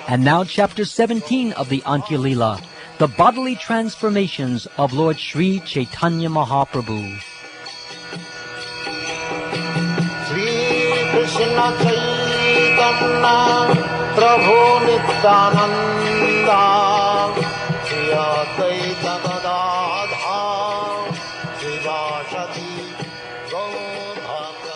And now chapter 17 of the Antya Leela, the bodily transformations of Lord Sri Chaitanya Mahaprabhu. Sri Krishna Chaitanya Prabhu Nityananda Shri Advaita Gadadhar Srivasati Gaurabhakta.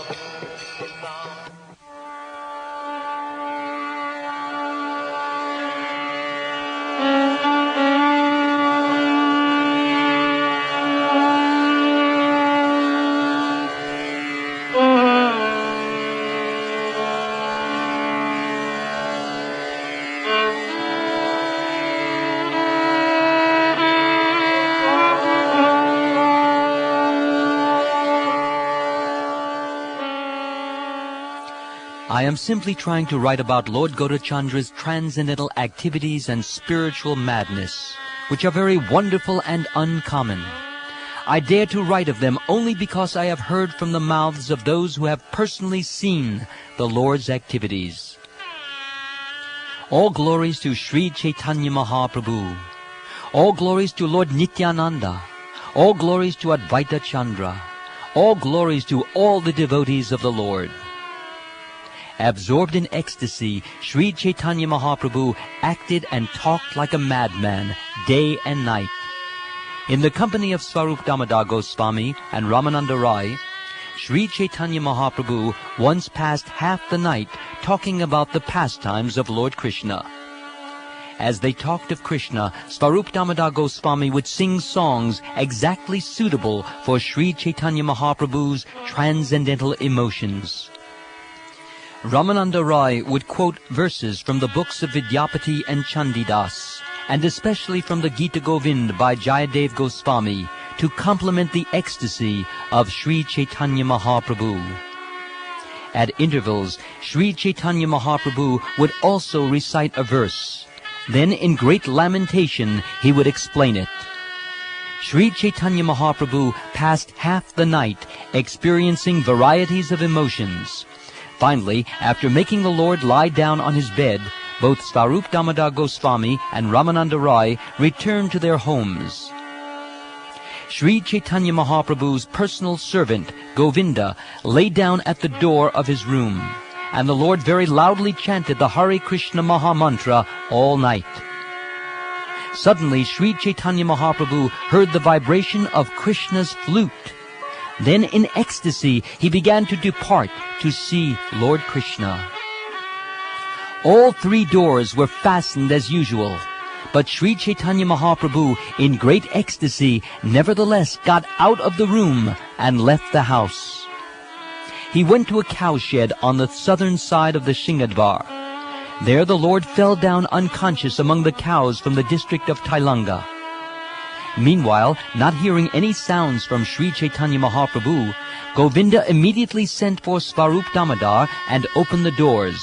I am simply trying to write about Lord Gaurachandra's transcendental activities and spiritual madness, which are very wonderful and uncommon. I dare to write of them only because I have heard from the mouths of those who have personally seen the Lord's activities. All glories to Sri Chaitanya Mahaprabhu. All glories to Lord Nityananda. All glories to Advaita Chandra. All glories to all the devotees of the Lord. Absorbed in ecstasy, Sri Chaitanya Mahaprabhu acted and talked like a madman, day and night. In the company of Swarup Damodar Goswami and Ramananda Rai, Sri Chaitanya Mahaprabhu once passed half the night talking about the pastimes of Lord Krishna. As they talked of Krishna, Swarup Damodar Goswami would sing songs exactly suitable for Sri Chaitanya Mahaprabhu's transcendental emotions. Ramananda Rai would quote verses from the books of Vidyapati and Chandidas, and especially from the Gita Govind by Jayadev Goswami, to complement the ecstasy of Sri Chaitanya Mahaprabhu. At intervals, Sri Chaitanya Mahaprabhu would also recite a verse. Then, in great lamentation, he would explain it. Sri Chaitanya Mahaprabhu passed half the night experiencing varieties of emotions. Finally, after making the Lord lie down on his bed, both Swarup Damodar Goswami and Ramananda Rai returned to their homes. Sri Chaitanya Mahaprabhu's personal servant, Govinda, lay down at the door of his room, and the Lord very loudly chanted the Hare Krishna Maha Mantra all night. Suddenly, Sri Chaitanya Mahaprabhu heard the vibration of Krishna's flute. Then in ecstasy, he began to depart to see Lord Krishna. All three doors were fastened as usual, but Sri Chaitanya Mahaprabhu, in great ecstasy, nevertheless got out of the room and left the house. He went to a cowshed on the southern side of the Shingadvar. There the Lord fell down unconscious among the cows from the district of Tailanga. Meanwhile, not hearing any sounds from Sri Chaitanya Mahaprabhu, Govinda immediately sent for Swarup Damodar and opened the doors.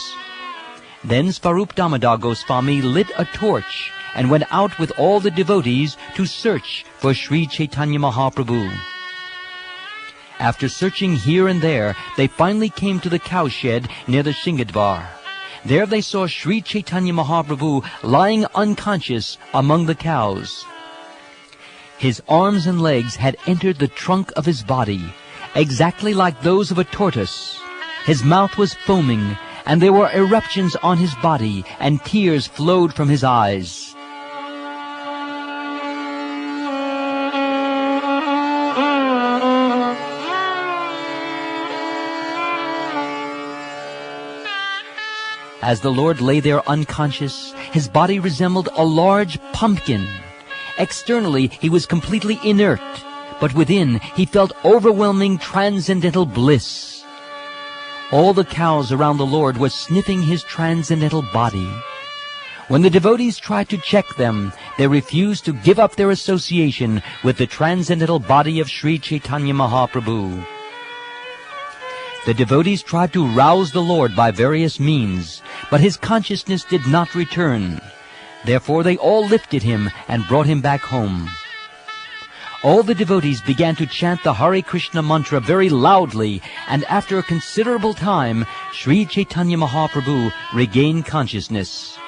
Then Swarup Damodar Goswami lit a torch and went out with all the devotees to search for Sri Chaitanya Mahaprabhu. After searching here and there, they finally came to the cowshed near the Shingadvar. There they saw Sri Chaitanya Mahaprabhu lying unconscious among the cows. His arms and legs had entered the trunk of his body, exactly like those of a tortoise. His mouth was foaming, and there were eruptions on his body, and tears flowed from his eyes. As the Lord lay there unconscious, his body resembled a large pumpkin. Externally, he was completely inert, but within, he felt overwhelming transcendental bliss. All the cows around the Lord were sniffing his transcendental body. When the devotees tried to check them, they refused to give up their association with the transcendental body of Sri Chaitanya Mahaprabhu. The devotees tried to rouse the Lord by various means, but his consciousness did not return. Therefore they all lifted him and brought him back home. All the devotees began to chant the Hare Krishna mantra very loudly, and after a considerable time, Sri Chaitanya Mahaprabhu regained consciousness.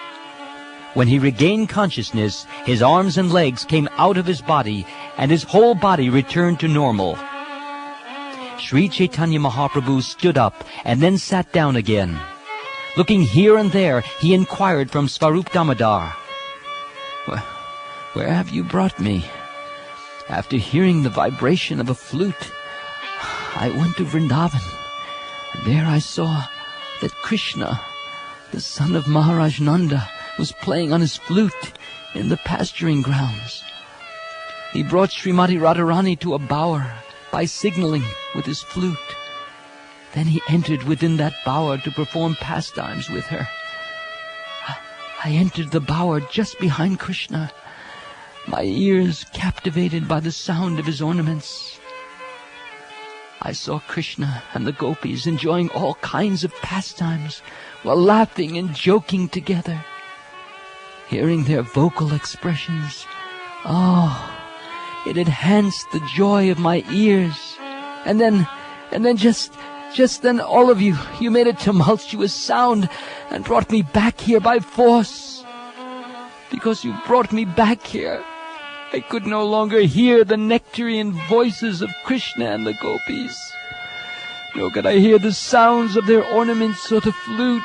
When he regained consciousness, his arms and legs came out of his body, and his whole body returned to normal. Sri Chaitanya Mahaprabhu stood up and then sat down again. Looking here and there, he inquired from Swarup Damodar, "Where have you brought me?" After hearing the vibration of a flute, I went to Vrindavan. There I saw that Krishna, the son of Maharaj Nanda, was playing on his flute in the pasturing grounds. He brought Srimati Radharani to a bower by signaling with his flute. Then he entered within that bower to perform pastimes with her. I entered the bower just behind Krishna, my ears captivated by the sound of his ornaments. I saw Krishna and the gopis enjoying all kinds of pastimes while laughing and joking together. Hearing their vocal expressions, it enhanced the joy of my ears. And then just then all of you made a tumultuous sound and brought me back here by force. Because you brought me back here, I could no longer hear the nectarian voices of Krishna and the gopis, nor could I hear the sounds of their ornaments or the flute.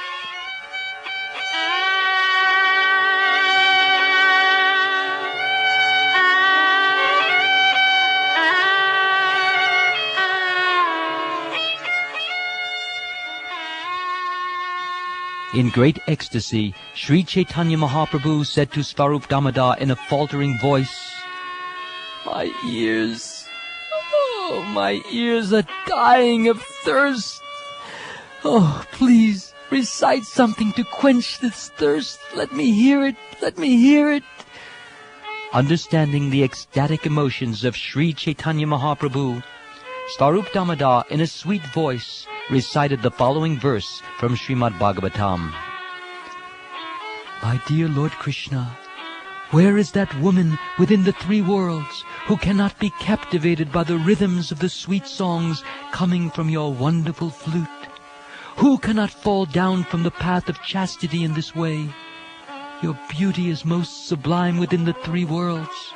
In great ecstasy, Sri Chaitanya Mahaprabhu said to Swarup Damodar in a faltering voice, "My ears, my ears are dying of thirst. Please recite something to quench this thirst. Let me hear it, let me hear it." Understanding the ecstatic emotions of Sri Chaitanya Mahaprabhu, Swarup Damodar in a sweet voice recited the following verse from Srimad Bhagavatam. "My dear Lord Krishna, where is that woman within the three worlds who cannot be captivated by the rhythms of the sweet songs coming from your wonderful flute? Who cannot fall down from the path of chastity in this way? Your beauty is most sublime within the three worlds.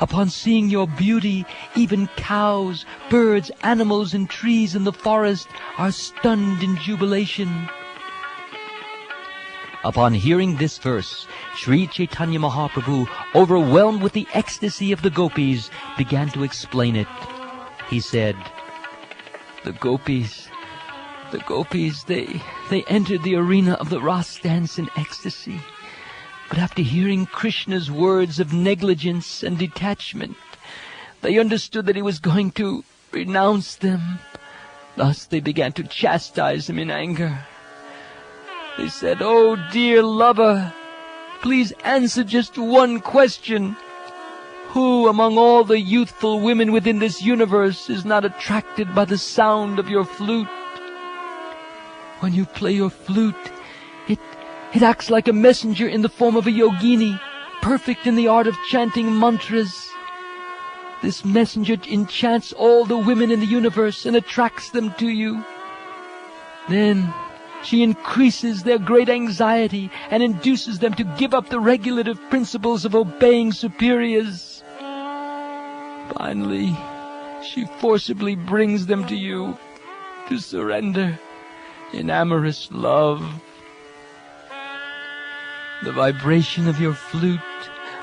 Upon seeing your beauty, even cows, birds, animals, and trees in the forest are stunned in jubilation." Upon hearing this verse, Sri Chaitanya Mahaprabhu, overwhelmed with the ecstasy of the gopis, began to explain it. He said, The gopis, they entered the arena of the Ras dance in ecstasy. But after hearing Krishna's words of negligence and detachment, they understood that he was going to renounce them. Thus they began to chastise him in anger. They said, "Oh, dear lover, please answer just one question. Who among all the youthful women within this universe is not attracted by the sound of your flute? When you play your flute, it acts like a messenger in the form of a yogini, perfect in the art of chanting mantras. This messenger enchants all the women in the universe and attracts them to you. Then she increases their great anxiety and induces them to give up the regulative principles of obeying superiors. Finally, she forcibly brings them to you to surrender in amorous love. The vibration of your flute,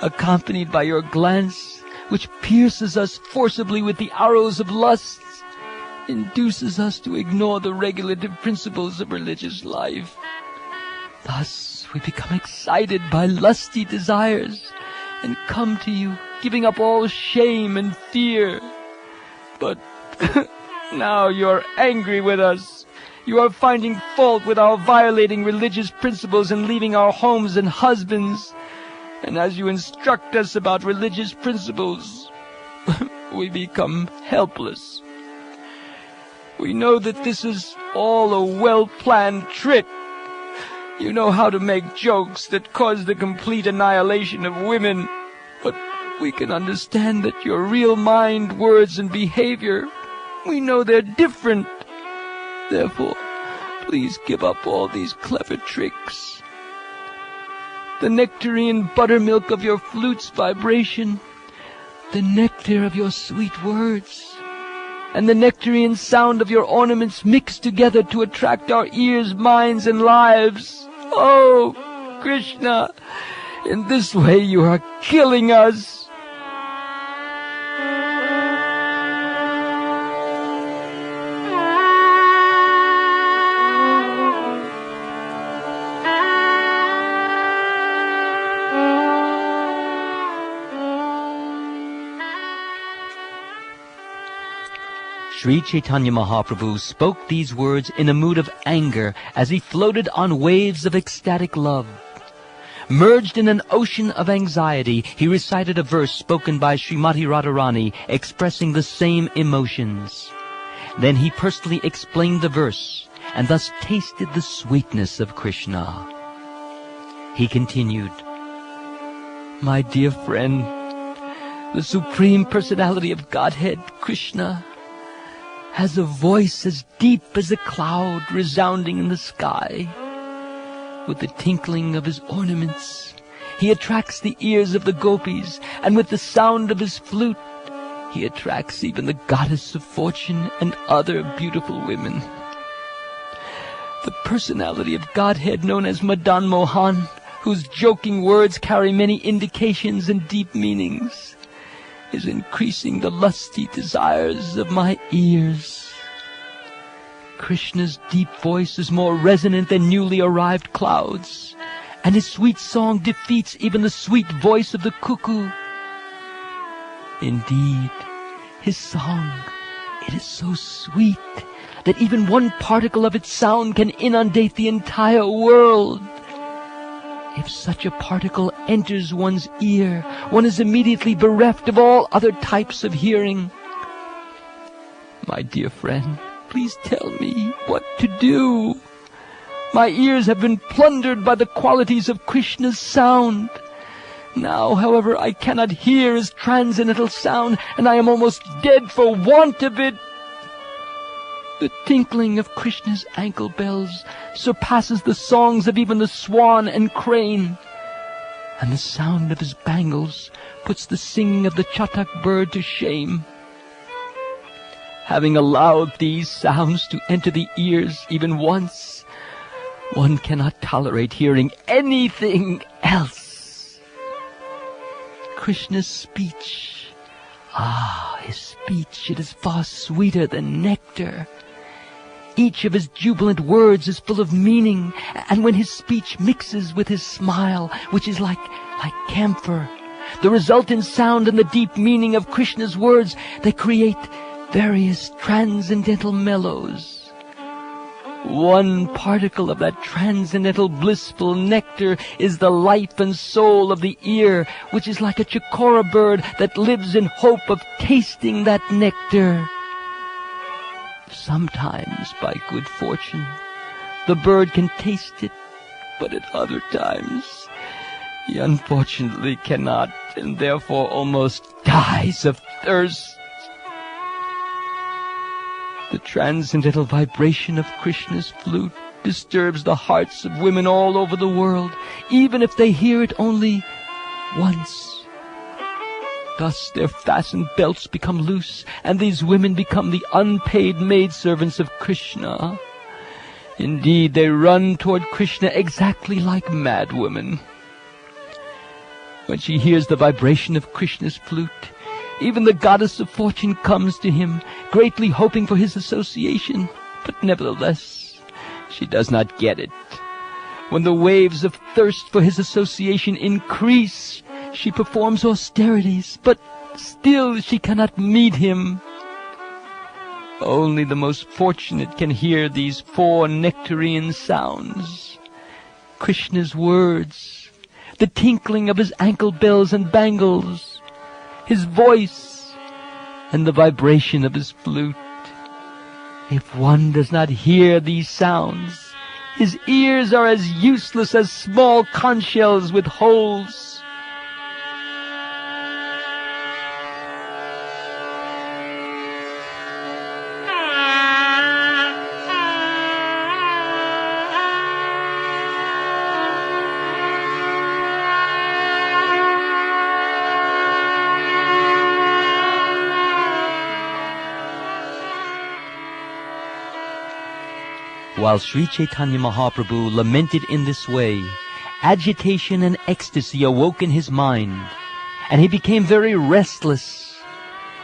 accompanied by your glance, which pierces us forcibly with the arrows of lust, induces us to ignore the regulative principles of religious life. Thus we become excited by lusty desires and come to you, giving up all shame and fear. But now you're angry with us. You are finding fault with our violating religious principles and leaving our homes and husbands. And as you instruct us about religious principles, we become helpless. We know that this is all a well-planned trick. You know how to make jokes that cause the complete annihilation of women, but we can understand that your real mind, words, and behavior, we know they're different. Therefore, please give up all these clever tricks. the nectarine buttermilk of your flute's vibration, the nectar of your sweet words, and the nectarine sound of your ornaments mixed together to attract our ears, minds, and lives. Oh, Krishna, in this way you are killing us. Sri Chaitanya Mahaprabhu spoke these words in a mood of anger as he floated on waves of ecstatic love. Merged in an ocean of anxiety, he recited a verse spoken by Srimati Radharani expressing the same emotions. Then he personally explained the verse and thus tasted the sweetness of Krishna. He continued, "My dear friend, the Supreme Personality of Godhead, Krishna, has a voice as deep as a cloud resounding in the sky. With the tinkling of his ornaments, he attracts the ears of the gopis, and with the sound of his flute, he attracts even the goddess of fortune and other beautiful women. The personality of Godhead known as Madan Mohan, whose joking words carry many indications and deep meanings, is increasing the lusty desires of my ears. Krishna's deep voice is more resonant than newly arrived clouds, and his sweet song defeats even the sweet voice of the cuckoo. Indeed, his song, it is so sweet that even one particle of its sound can inundate the entire world. If such a particle enters one's ear, one is immediately bereft of all other types of hearing. My dear friend, please tell me what to do. My ears have been plundered by the qualities of Krishna's sound. Now, however, I cannot hear his transcendental sound, and I am almost dead for want of it. The tinkling of Krishna's ankle bells surpasses the songs of even the swan and crane, and the sound of his bangles puts the singing of the chatak bird to shame. Having allowed these sounds to enter the ears even once, one cannot tolerate hearing anything else. Krishna's speech, his speech, it is far sweeter than nectar. Each of his jubilant words is full of meaning, and when his speech mixes with his smile, which is like camphor, the resultant sound and the deep meaning of Krishna's words, they create various transcendental mellows. One particle of that transcendental blissful nectar is the life and soul of the ear, which is like a chakora bird that lives in hope of tasting that nectar. Sometimes, by good fortune, the bird can taste it, but at other times he unfortunately cannot, and therefore almost dies of thirst. The transcendental vibration of Krishna's flute disturbs the hearts of women all over the world, even if they hear it only once. Thus their fastened belts become loose, and these women become the unpaid maidservants of Krishna. Indeed, they run toward Krishna exactly like madwomen. When she hears the vibration of Krishna's flute, even the goddess of fortune comes to him, greatly hoping for his association, but nevertheless, she does not get it. When the waves of thirst for his association increase, she performs austerities, but still she cannot meet him. Only the most fortunate can hear these four nectarine sounds: Krishna's words, the tinkling of his ankle bells and bangles, his voice, and the vibration of his flute. If one does not hear these sounds, his ears are as useless as small conch shells with holes. While Sri Chaitanya Mahaprabhu lamented in this way, agitation and ecstasy awoke in his mind, and he became very restless.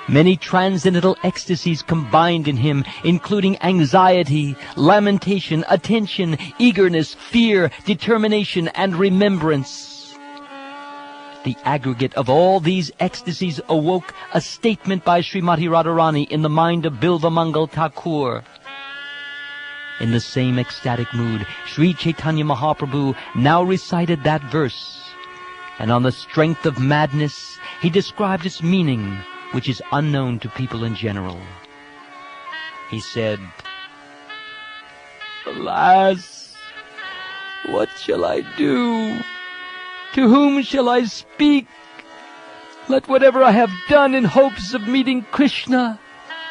Many transcendental ecstasies combined in him, including anxiety, lamentation, attention, eagerness, fear, determination, and remembrance. The aggregate of all these ecstasies awoke a statement by Srimati Radharani in the mind of Bilvamangal Thakur. In the same ecstatic mood, Sri Chaitanya Mahaprabhu now recited that verse, and on the strength of madness, he described its meaning, which is unknown to people in general. He said, "Alas, what shall I do? To whom shall I speak? Let whatever I have done in hopes of meeting Krishna,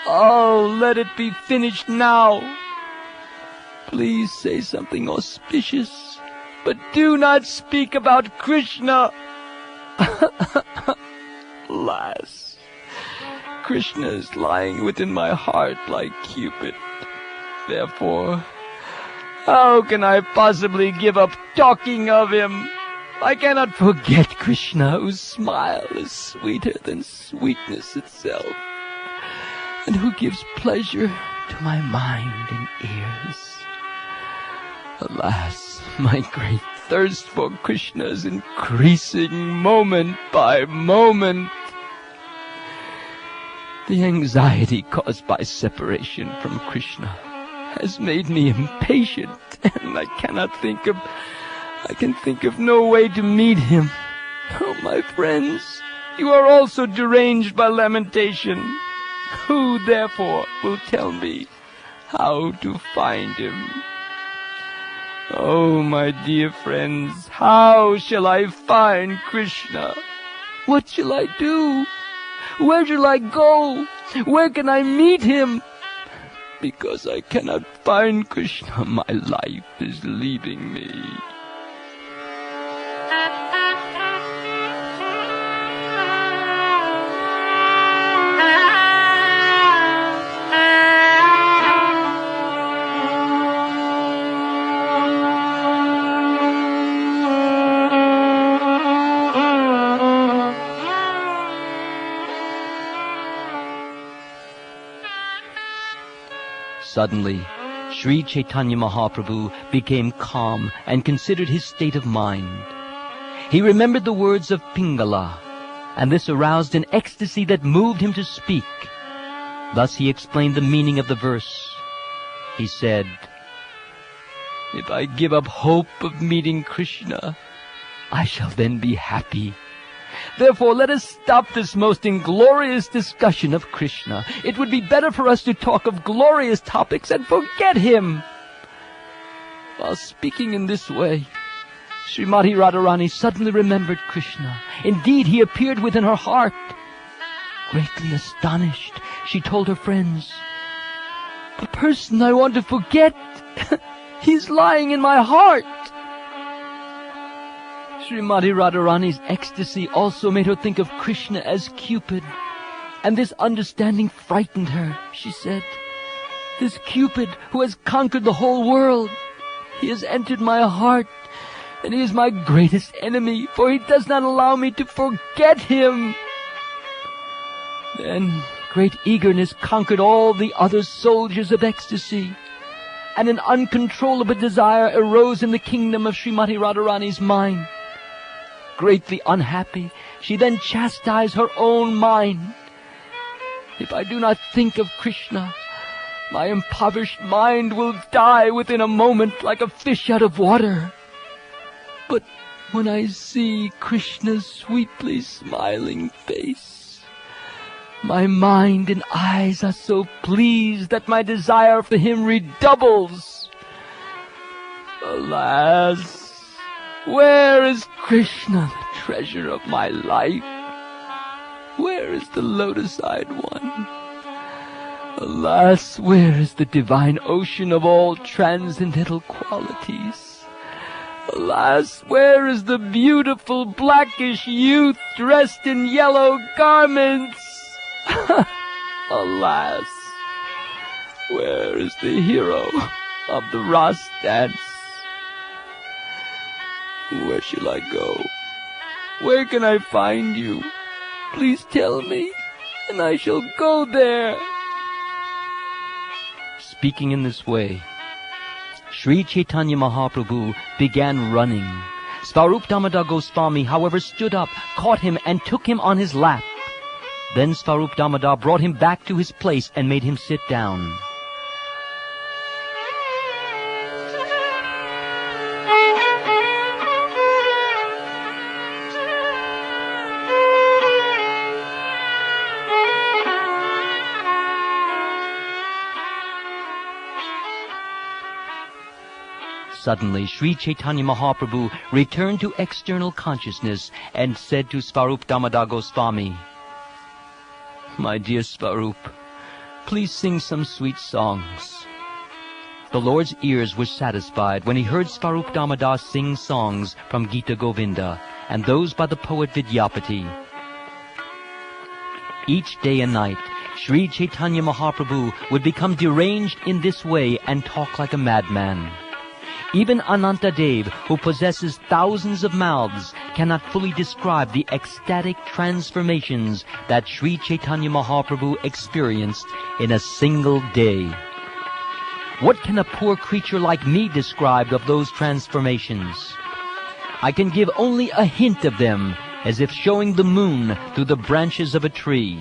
let it be finished now. Please say something auspicious, but do not speak about Krishna." Alas, Krishna is lying within my heart like Cupid. Therefore, how can I possibly give up talking of him? I cannot forget Krishna, whose smile is sweeter than sweetness itself, and who gives pleasure to my mind and ears. Alas, my great thirst for Krishna is increasing moment by moment. The anxiety caused by separation from Krishna has made me impatient, and I can think of no way to meet him. Oh, my friends, you are also deranged by lamentation. Who, therefore, will tell me how to find him? Oh, my dear friends, how shall I find Krishna? What shall I do? Where shall I go? Where can I meet him? Because I cannot find Krishna, my life is leaving me. Suddenly, Sri Chaitanya Mahaprabhu became calm and considered his state of mind. He remembered the words of Pingala, and this aroused an ecstasy that moved him to speak. Thus he explained the meaning of the verse. He said, "If I give up hope of meeting Krishna, I shall then be happy. Therefore, let us stop this most inglorious discussion of Krishna. It would be better for us to talk of glorious topics and forget him." While speaking in this way, Srimati Radharani suddenly remembered Krishna. Indeed, he appeared within her heart. Greatly astonished, she told her friends, "The person I want to forget, he's lying in my heart." Srimati Radharani's ecstasy also made her think of Krishna as Cupid, and this understanding frightened her. She said, "This Cupid who has conquered the whole world, he has entered my heart, and he is my greatest enemy, for he does not allow me to forget him." Then great eagerness conquered all the other soldiers of ecstasy, and an uncontrollable desire arose in the kingdom of Srimati Radharani's mind. Greatly unhappy, she then chastised her own mind. "If I do not think of Krishna, my impoverished mind will die within a moment like a fish out of water. But when I see Krishna's sweetly smiling face, my mind and eyes are so pleased that my desire for him redoubles. Alas, where is Krishna, the treasure of my life? Where is the lotus-eyed one? Alas, where is the divine ocean of all transcendental qualities? Alas, where is the beautiful blackish youth dressed in yellow garments? Alas, where is the hero of the Ras dance. Where shall I go? Where can I find you? Please tell me, and I shall go there. Speaking in this way, Sri Chaitanya Mahaprabhu began running. Swarup Damodar Goswami, however, stood up, caught him, and took him on his lap. Then Swarup Damodar brought him back to his place and made him sit down. Suddenly, Sri Chaitanya Mahaprabhu returned to external consciousness and said to Swarup Damodar Goswami, "My dear Swarup, please sing some sweet songs." The Lord's ears were satisfied when he heard Swarup Damodar sing songs from Gita Govinda and those by the poet Vidyapati. Each day and night, Sri Chaitanya Mahaprabhu would become deranged in this way and talk like a madman. Even Anantadev, who possesses thousands of mouths, cannot fully describe the ecstatic transformations that Sri Chaitanya Mahaprabhu experienced in a single day. What can a poor creature like me describe of those transformations? I can give only a hint of them, as if showing the moon through the branches of a tree.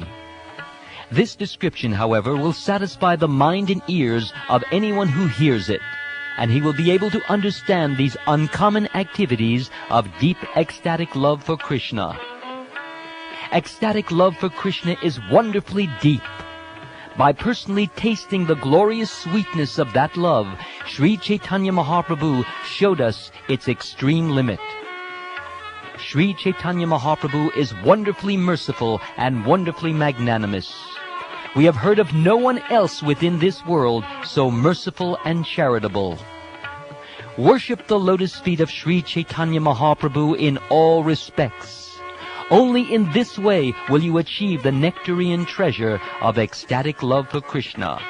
This description, however, will satisfy the mind and ears of anyone who hears it, and he will be able to understand these uncommon activities of deep ecstatic love for Krishna. Ecstatic love for Krishna is wonderfully deep. By personally tasting the glorious sweetness of that love, Sri Chaitanya Mahaprabhu showed us its extreme limit. Sri Chaitanya Mahaprabhu is wonderfully merciful and wonderfully magnanimous. We have heard of no one else within this world so merciful and charitable. Worship the lotus feet of Sri Chaitanya Mahaprabhu in all respects. Only in this way will you achieve the nectarian treasure of ecstatic love for Krishna.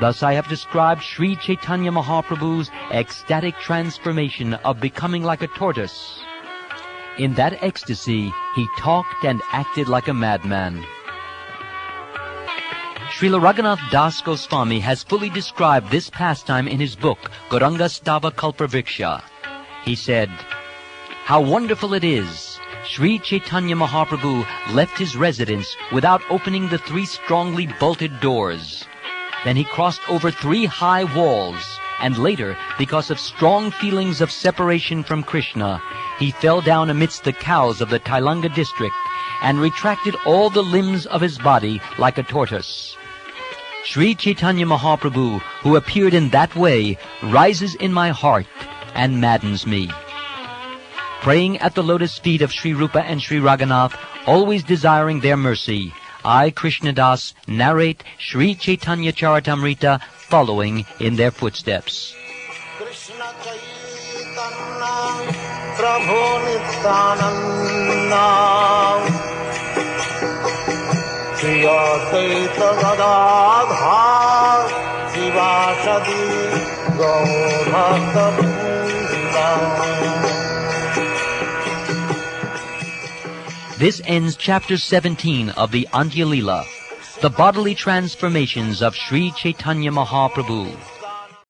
Thus I have described Sri Chaitanya Mahaprabhu's ecstatic transformation of becoming like a tortoise. In that ecstasy, he talked and acted like a madman. Srila Raghunath Das Goswami has fully described this pastime in his book, Gauranga Stava Kalpavriksha. He said, "How wonderful it is! Sri Chaitanya Mahaprabhu left his residence without opening the 3 strongly bolted doors. Then he crossed over 3 high walls, and later, because of strong feelings of separation from Krishna, he fell down amidst the cows of the Tailanga district and retracted all the limbs of his body like a tortoise. Sri Chaitanya Mahaprabhu, who appeared in that way, rises in my heart and maddens me." Praying at the lotus feet of Sri Rupa and Sri Raghunath, always desiring their mercy, I, Krishnadas, narrate Sri Chaitanya Charitamrita following in their footsteps. Krishna Chaitanya Prabhu Nityananda Shri Advaita Gadadhar Shivasadi Gaur Bhakta Vrinda. This ends chapter 17 of the Antya Leela, the bodily transformations of Sri Chaitanya Mahaprabhu.